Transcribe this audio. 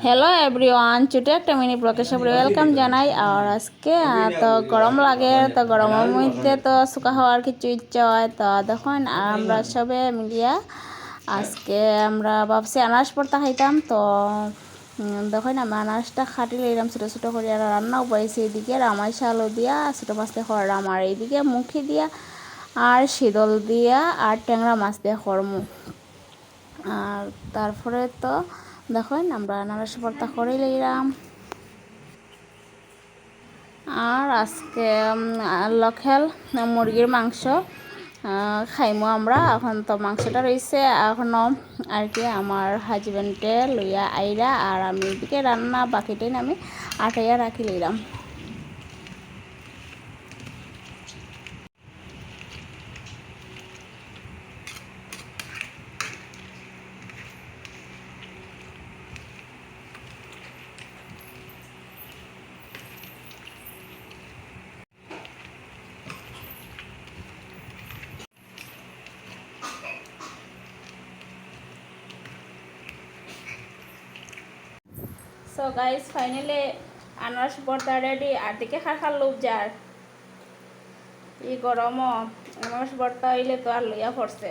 Hello everyone, ছোটো একটা mini ব্লগে সবাই ওয়েলকাম জানাই। আর আজকে তো গরম লাগে, তো গরমের মধ্যে তো শুকা হওয়ার কিছু ইচ্ছা হয়। তো দেখুন আমরা সবে মিলিয়া আজকে আমরা ভাবছি আনারস ভর্তা খাইতাম। তো দেখুন আমি আনারসটা খাটি লইলাম ছোটো ছোটো করে, আর রান্নাও পাইছি। এদিকে রামাই শালও দিয়া ছোটো মাছ দিয়ে খরলাম, আর এইদিকে মুখি দিয়া আর শীতল দিয়া আর ট্যাংরা মাছ দিয়ে খরমু। আর তারপরে তো দেখুন আমরা আনারস ভর্তা করে লইলাম। আর আজকে লকেল মুরগির মাংস খাইমো আমরা। এখন তো মাংসটা রয়েছে এখনও আর কি আমার হাজব্যান্ডে লইয়া আইরা, আর আমি এদিকে রান্না বাকিটাই আমি আটাইয়া রাখি লইলাম। সো গাইস ফাইনালি আনারস ভর্তা রেডি। আর দিকে খার লোভ যার এই গরমও আনারস ভর্তা হইলে তো আর লইয়া পড়ছে।